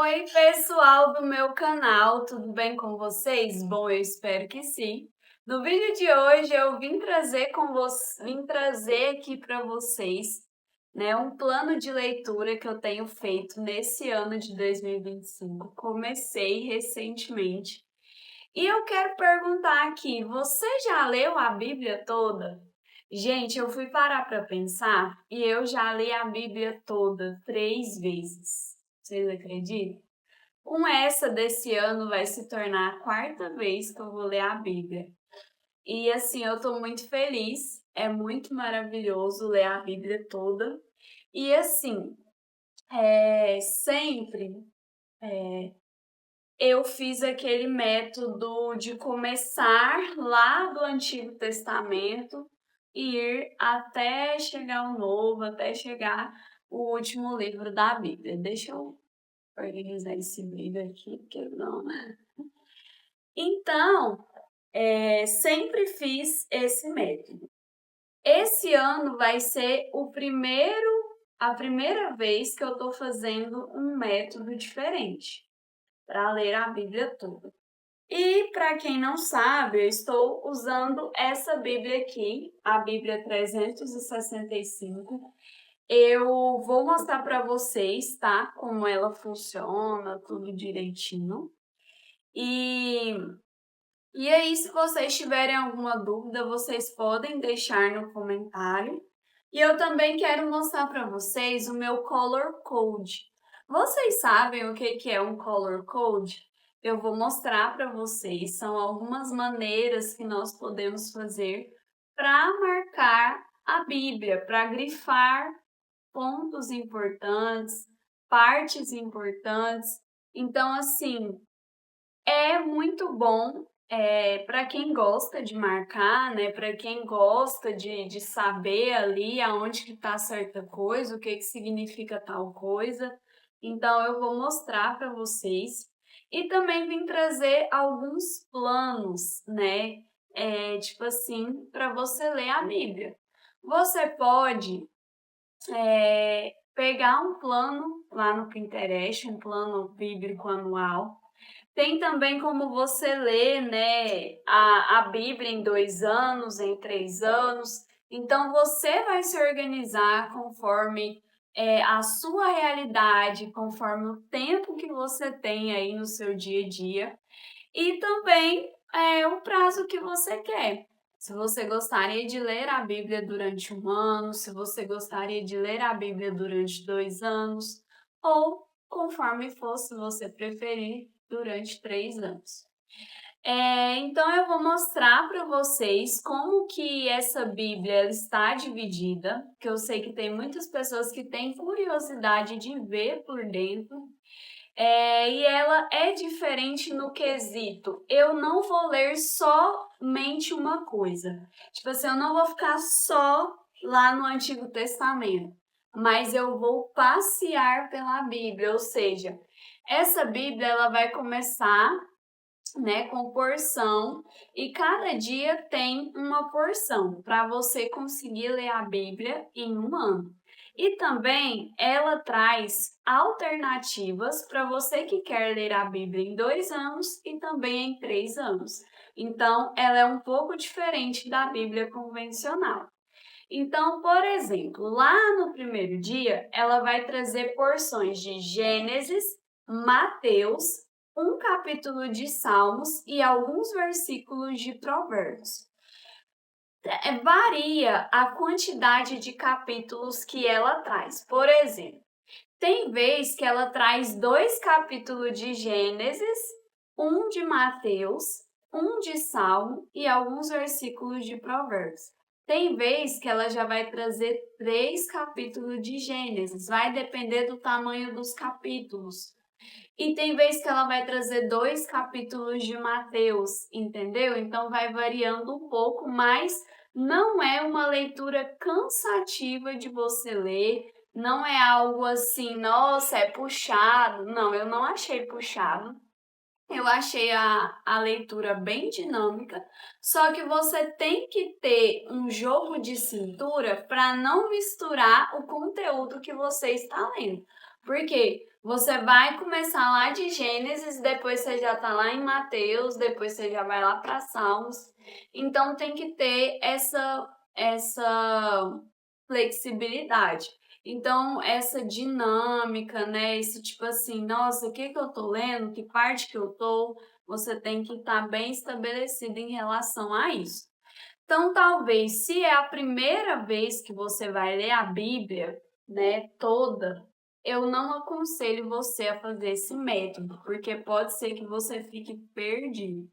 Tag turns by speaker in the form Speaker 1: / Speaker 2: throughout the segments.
Speaker 1: Oi, pessoal do meu canal, tudo bem com vocês? Bom, eu espero que sim. No vídeo de hoje eu vim trazer aqui para vocês, né, um plano de leitura que eu tenho feito nesse ano de 2025. Comecei recentemente. E eu quero perguntar aqui, você já leu a Bíblia toda? Gente, eu fui parar para pensar e eu já li a Bíblia toda 3 vezes. Vocês acreditam? Com essa desse ano vai se tornar a quarta vez que eu vou ler a Bíblia. E assim, eu tô muito feliz, é muito maravilhoso ler a Bíblia toda. E assim, sempre eu fiz aquele método de começar lá do Antigo Testamento e ir até chegar ao Novo, até chegar o último livro da Bíblia. Deixa eu organizar esse vídeo aqui, porque não. Então, sempre fiz esse método. Esse ano vai ser a primeira vez que eu estou fazendo um método diferente para ler a Bíblia toda. E para quem não sabe, eu estou usando essa Bíblia aqui, a Bíblia 365. Eu vou mostrar para vocês, tá? Como ela funciona, tudo direitinho. E aí, se vocês tiverem alguma dúvida, vocês podem deixar no comentário. E eu também quero mostrar para vocês o meu Color Code. Vocês sabem o que é um Color Code? Eu vou mostrar para vocês. São algumas maneiras que nós podemos fazer para marcar a Bíblia, para grifar pontos importantes, partes importantes. Então, assim, é muito bom para quem gosta de marcar, né? Para quem gosta de saber ali aonde que está certa coisa, o que que significa tal coisa. Então eu vou mostrar para vocês e também vim trazer alguns planos, né? Tipo assim, para você ler a Bíblia. Você pode pegar um plano lá no Pinterest, um plano bíblico anual. Tem também como você ler, né, a Bíblia em 2 anos, em 3 anos. Então, você vai se organizar conforme a sua realidade, conforme o tempo que você tem aí no seu dia a dia. E também o prazo que você quer. Se você gostaria de ler a Bíblia durante 1 ano, se você gostaria de ler a Bíblia durante 2 anos, ou conforme fosse você preferir, durante 3 anos. Então eu vou mostrar para vocês como que essa Bíblia ela está dividida, que eu sei que tem muitas pessoas que têm curiosidade de ver por dentro. E ela é diferente no quesito. Eu não vou ler somente uma coisa. Tipo assim, eu não vou ficar só lá no Antigo Testamento, mas eu vou passear pela Bíblia, ou seja, essa Bíblia ela vai começar, né, com porção e cada dia tem uma porção para você conseguir ler a Bíblia em 1 ano. E também ela traz alternativas para você que quer ler a Bíblia em 2 anos e também em 3 anos. Então, ela é um pouco diferente da Bíblia convencional. Então, por exemplo, lá no primeiro dia, ela vai trazer porções de Gênesis, Mateus, um capítulo de Salmos e alguns versículos de Provérbios. Varia a quantidade de capítulos que ela traz. Por exemplo, tem vez que ela traz 2 capítulos de Gênesis, um de Mateus, um de Salmo e alguns versículos de Provérbios. Tem vez que ela já vai trazer 3 capítulos de Gênesis, vai depender do tamanho dos capítulos. E tem vez que ela vai trazer 2 capítulos de Mateus, entendeu? Então vai variando um pouco, mas não é uma leitura cansativa de você ler, não é algo assim, nossa, é puxado. Não, eu não achei puxado. Eu achei a leitura bem dinâmica, só que você tem que ter um jogo de cintura para não misturar o conteúdo que você está lendo. Por quê? Você vai começar lá de Gênesis, depois você já está lá em Mateus, depois você já vai lá para Salmos. Então tem que ter essa flexibilidade. Então, essa dinâmica, né? Esse tipo assim, nossa, o que eu tô lendo? Que parte que eu tô? Você tem que estar bem estabelecido em relação a isso. Então, talvez, se é a primeira vez que você vai ler a Bíblia, né, toda, eu não aconselho você a fazer esse método, porque pode ser que você fique perdido.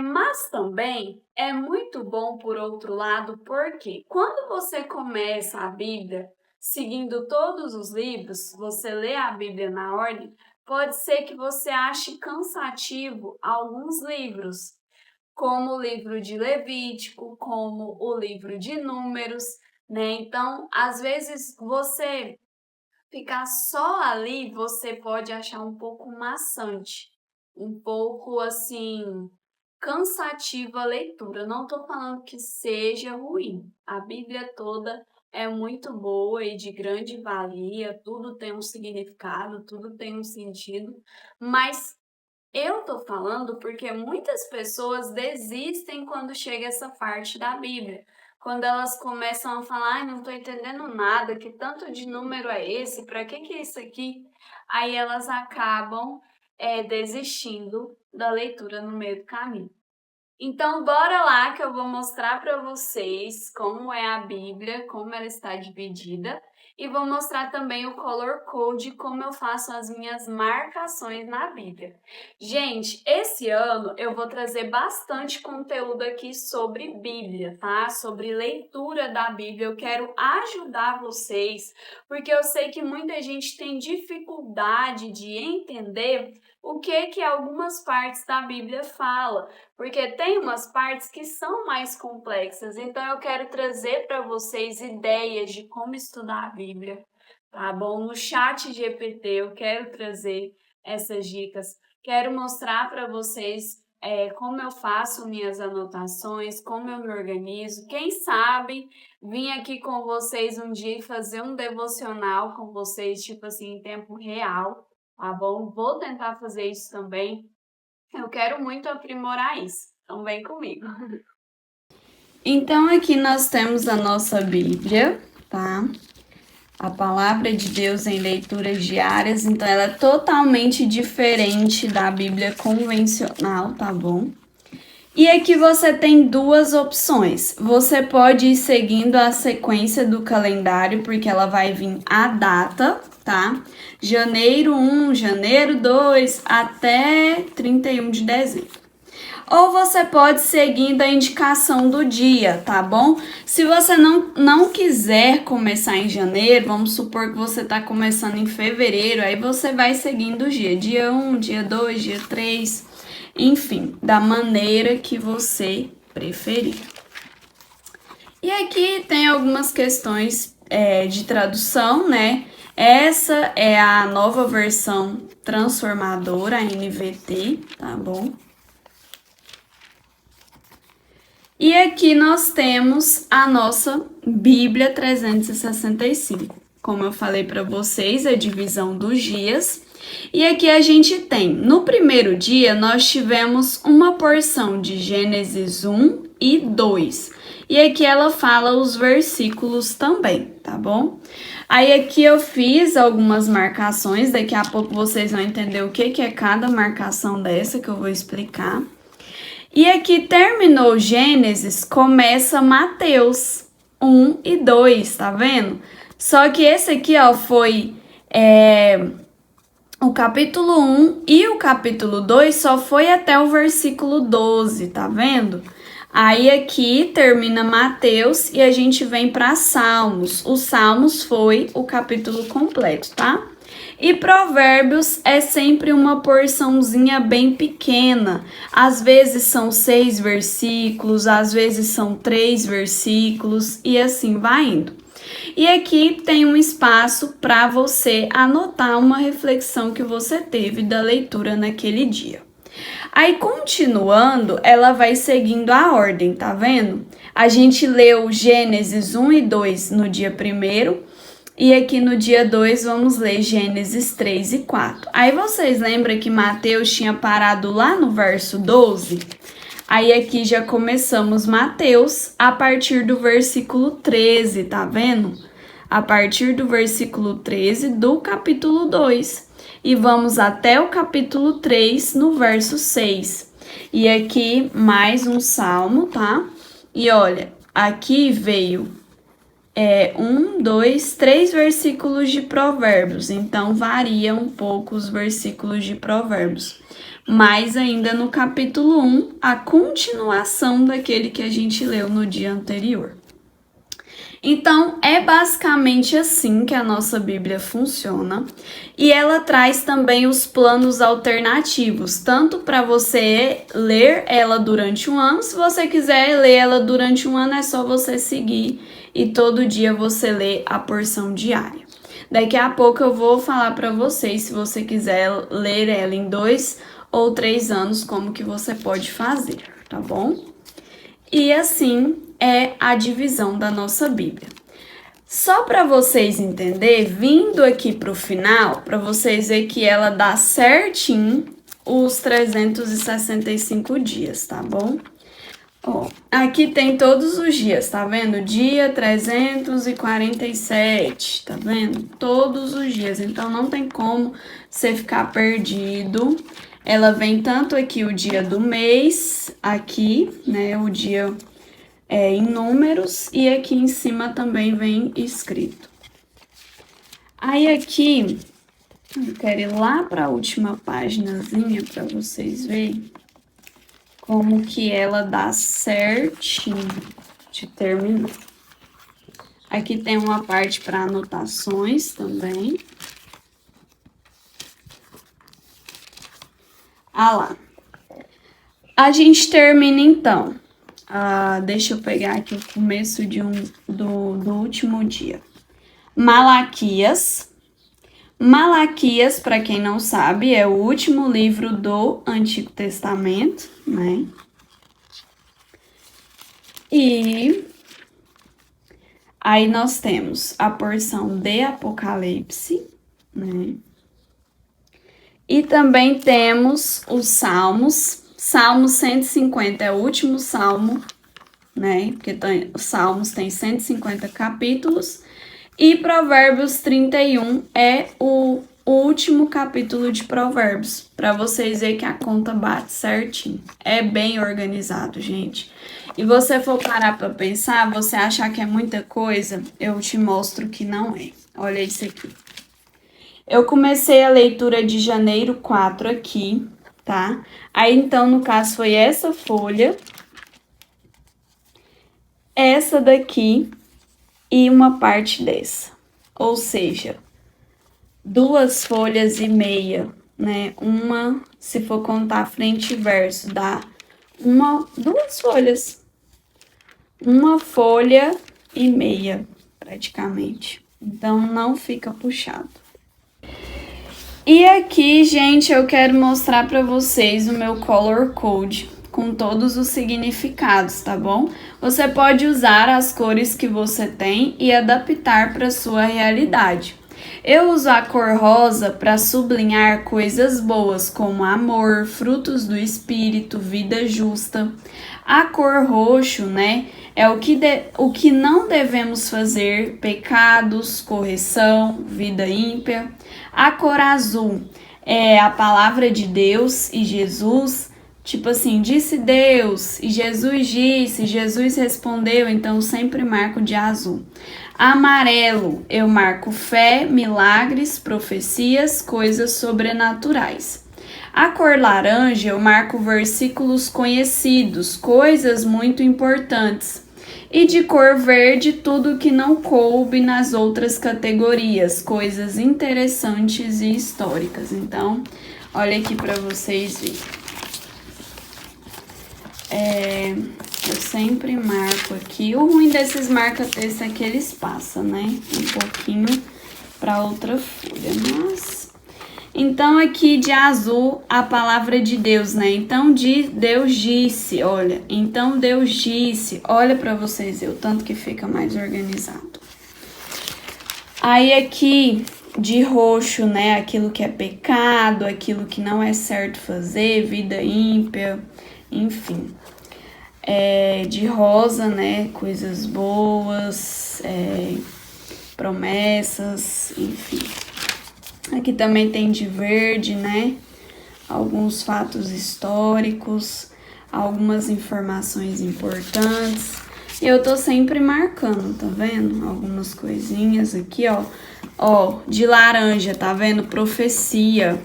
Speaker 1: Mas também é muito bom, por outro lado, porque quando você começa a Bíblia seguindo todos os livros, você lê a Bíblia na ordem, pode ser que você ache cansativo alguns livros, como o livro de Levítico, como o livro de Números, né? Então, às vezes você ficar só ali, você pode achar um pouco maçante, um pouco assim cansativa a leitura. Não estou falando que seja ruim. A Bíblia toda é muito boa e de grande valia, tudo tem um significado, tudo tem um sentido, mas eu tô falando porque muitas pessoas desistem quando chega essa parte da Bíblia. Quando elas começam a falar, ai, não tô entendendo nada, que tanto de número é esse? Para que é isso aqui? Aí elas acabam desistindo da leitura no meio do caminho. Então, bora lá que eu vou mostrar para vocês como é a Bíblia, como ela está dividida, e vou mostrar também o color code, como eu faço as minhas marcações na Bíblia. Gente, esse ano eu vou trazer bastante conteúdo aqui sobre Bíblia, tá? Sobre leitura da Bíblia. Eu quero ajudar vocês, porque eu sei que muita gente tem dificuldade de entender o que algumas partes da Bíblia falam, porque tem umas partes que são mais complexas. Então eu quero trazer para vocês ideias de como estudar a Bíblia, tá bom? No chat GPT eu quero trazer essas dicas, quero mostrar para vocês como eu faço minhas anotações, como eu me organizo. Quem sabe vim aqui com vocês um dia e fazer um devocional com vocês, tipo assim, em tempo real, tá bom? Vou tentar fazer isso também. Eu quero muito aprimorar isso. Então vem comigo. Então aqui nós temos a nossa Bíblia, tá? A palavra de Deus em leituras diárias, então ela é totalmente diferente da Bíblia convencional, tá bom? E aqui você tem duas opções. Você pode ir seguindo a sequência do calendário, porque ela vai vir a data, tá? Janeiro 1, janeiro 2, até 31 de dezembro. Ou você pode seguindo a indicação do dia, tá bom? Se você não quiser começar em janeiro, vamos supor que você está começando em fevereiro, aí você vai seguindo o dia 1, dia 2, dia 3, enfim, da maneira que você preferir. E aqui tem algumas questões de tradução, né? Essa é a nova versão transformadora, a NVT, tá bom? E aqui nós temos a nossa Bíblia 365. Como eu falei para vocês, a divisão dos dias. E aqui a gente tem, no primeiro dia, nós tivemos uma porção de Gênesis 1 e 2. E aqui ela fala os versículos também, tá bom? Aí aqui eu fiz algumas marcações, daqui a pouco vocês vão entender o que é cada marcação dessa que eu vou explicar. E aqui terminou Gênesis, começa Mateus 1 e 2, tá vendo? Só que esse aqui, ó, foi o capítulo 1 e o capítulo 2 só foi até o versículo 12, tá vendo? Aí aqui termina Mateus e a gente vem para Salmos. Os Salmos foi o capítulo completo, tá? E Provérbios é sempre uma porçãozinha bem pequena. Às vezes são 6 versículos, às vezes são 3 versículos e assim vai indo. E aqui tem um espaço para você anotar uma reflexão que você teve da leitura naquele dia. Aí, continuando, ela vai seguindo a ordem, tá vendo? A gente leu Gênesis 1 e 2 no dia 1º, E aqui no dia 2 vamos ler Gênesis 3 e 4. Aí vocês lembram que Mateus tinha parado lá no verso 12? Aí aqui já começamos Mateus a partir do versículo 13, tá vendo? A partir do versículo 13 do capítulo 2. E vamos até o capítulo 3 no verso 6. E aqui mais um salmo, tá? E olha, aqui veio 3 versículos de Provérbios, então varia um pouco os versículos de Provérbios. Mas ainda no capítulo 1, a continuação daquele que a gente leu no dia anterior. Então, é basicamente assim que a nossa Bíblia funciona. E ela traz também os planos alternativos, tanto para você ler ela durante um ano. Se você quiser ler ela durante um ano, é só você seguir e todo dia você lê a porção diária. Daqui a pouco eu vou falar para vocês, se você quiser ler ela em 2 ou 3 anos, como que você pode fazer, tá bom? E assim é a divisão da nossa Bíblia. Só para vocês entenderem, vindo aqui para o final, para vocês verem que ela dá certinho os 365 dias, tá bom? Ó, aqui tem todos os dias, tá vendo? Dia 347, tá vendo? Todos os dias, então não tem como você ficar perdido. Ela vem tanto aqui o dia do mês, aqui, né, o dia em números, e aqui em cima também vem escrito. Aí aqui, eu quero ir lá para a última paginazinha para vocês verem como que ela dá certinho de terminar. Aqui tem uma parte para anotações também. Ah lá. A gente termina então. Deixa eu pegar aqui o começo do último dia. Malaquias. Malaquias, para quem não sabe, é o último livro do Antigo Testamento, né? E aí nós temos a porção de Apocalipse, né? E também temos os Salmos. Salmo 150 é o último salmo, né? Porque os Salmos têm 150 capítulos. E Provérbios 31 é o último capítulo de Provérbios, para vocês verem que a conta bate certinho. É bem organizado, gente. E você for parar para pensar, você achar que é muita coisa, eu te mostro que não é. Olha isso aqui. Eu comecei a leitura de janeiro 4 aqui, tá? Aí, então, no caso, foi essa folha, essa daqui e uma parte dessa. Ou seja, 2 folhas e meia, né? Uma, se for contar frente e verso, dá 2 folhas. 1 folha e meia, praticamente. Então, não fica puxado. E aqui, gente, eu quero mostrar para vocês o meu color code com todos os significados, tá bom? Você pode usar as cores que você tem e adaptar para sua realidade. Eu uso a cor rosa para sublinhar coisas boas como amor, frutos do espírito, vida justa. A cor roxo, né, é o que não devemos fazer, pecados, correção, vida ímpia. A cor azul é a palavra de Deus e Jesus, tipo assim, disse Deus e Jesus disse, Jesus respondeu, então sempre marco de azul. Amarelo, eu marco fé, milagres, profecias, coisas sobrenaturais. A cor laranja, eu marco versículos conhecidos, coisas muito importantes. E de cor verde, tudo que não coube nas outras categorias, coisas interessantes e históricas. Então, olha aqui para vocês verem. Eu sempre marco aqui. O ruim desses marca-texto é que eles passam, né? Um pouquinho para outra folha, mas... Então, aqui de azul, a palavra de Deus, né? Então, Deus disse, olha. Então, Deus disse. Olha para vocês, o tanto que fica mais organizado. Aí aqui de roxo, né, aquilo que é pecado, aquilo que não é certo fazer, vida ímpia, enfim. De rosa, né, coisas boas, promessas, enfim. Aqui também tem de verde, né, alguns fatos históricos, algumas informações importantes. Eu tô sempre marcando, tá vendo? Algumas coisinhas aqui, ó. Ó, de laranja, tá vendo? Profecia.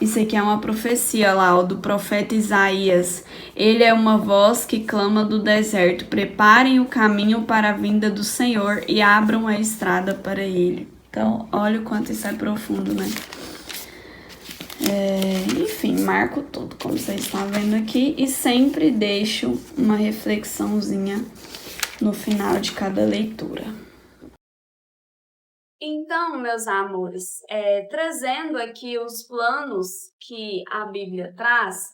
Speaker 1: Isso aqui é uma profecia lá, ó, do profeta Isaías. Ele é uma voz que clama do deserto: preparem o caminho para a vinda do Senhor e abram a estrada para ele. Então, olha o quanto isso é profundo, né? Enfim, marco tudo, como vocês estão vendo aqui, e sempre deixo uma reflexãozinha no final de cada leitura. Então, meus amores, trazendo aqui os planos que a Bíblia traz,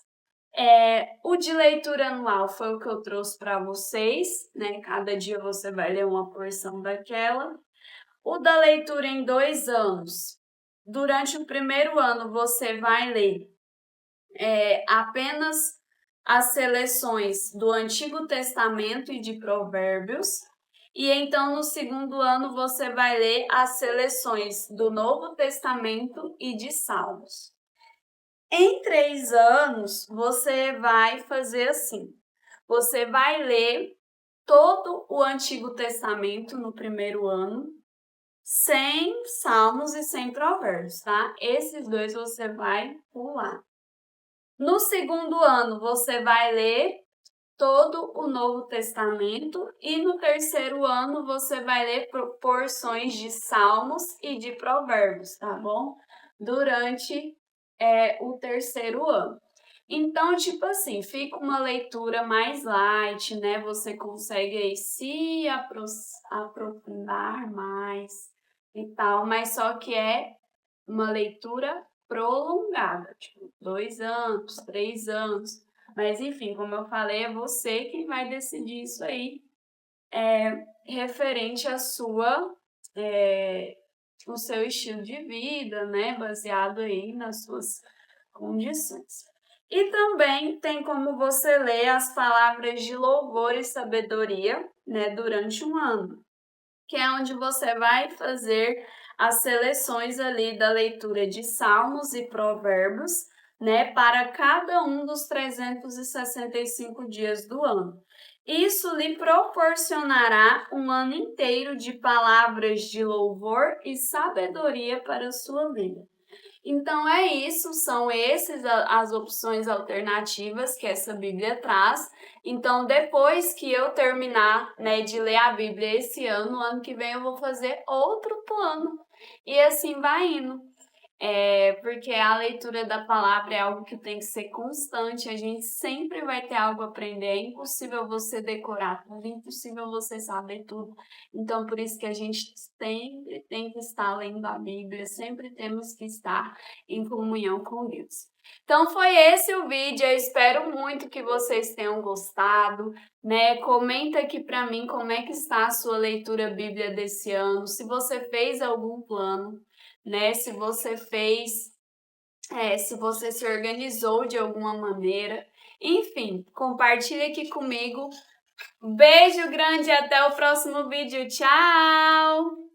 Speaker 1: o de leitura anual foi o que eu trouxe para vocês, né? Cada dia você vai ler uma porção daquela. O da leitura em 2 anos. Durante o primeiro ano, você vai ler apenas as seleções do Antigo Testamento e de Provérbios. E então, no segundo ano, você vai ler as seleções do Novo Testamento e de Salmos. Em 3 anos, você vai fazer assim. Você vai ler todo o Antigo Testamento no primeiro ano, sem Salmos e sem Provérbios, tá? Esses 2 você vai pular. No segundo ano, você vai ler todo o Novo Testamento e no terceiro ano você vai ler porções de Salmos e de Provérbios, tá bom? Durante o terceiro ano. Então, tipo assim, fica uma leitura mais light, né? Você consegue aí se aprofundar mais e tal, mas só que é uma leitura prolongada, tipo 2 anos, 3 anos. Mas enfim, como eu falei, é você que vai decidir isso aí, referente à o seu estilo de vida, né? Baseado aí nas suas condições. E também tem como você ler as palavras de louvor e sabedoria, né, durante um ano, que é onde você vai fazer as seleções ali da leitura de Salmos e Provérbios, né, para cada um dos 365 dias do ano. Isso lhe proporcionará um ano inteiro de palavras de louvor e sabedoria para a sua vida. Então é isso, são esses as opções alternativas que essa Bíblia traz. Então depois que eu terminar, né, de ler a Bíblia esse ano que vem eu vou fazer outro plano. E assim vai indo. Porque a leitura da palavra é algo que tem que ser constante, a gente sempre vai ter algo a aprender, é impossível você decorar tudo, é impossível você saber tudo. Então, por isso que a gente sempre tem que estar lendo a Bíblia, sempre temos que estar em comunhão com Deus. Então, foi esse o vídeo, eu espero muito que vocês tenham gostado, né? Comenta aqui para mim como é que está a sua leitura Bíblia desse ano, se você fez algum plano, né? Se você se você se organizou de alguma maneira. Enfim, compartilha aqui comigo. Beijo grande e até o próximo vídeo. Tchau!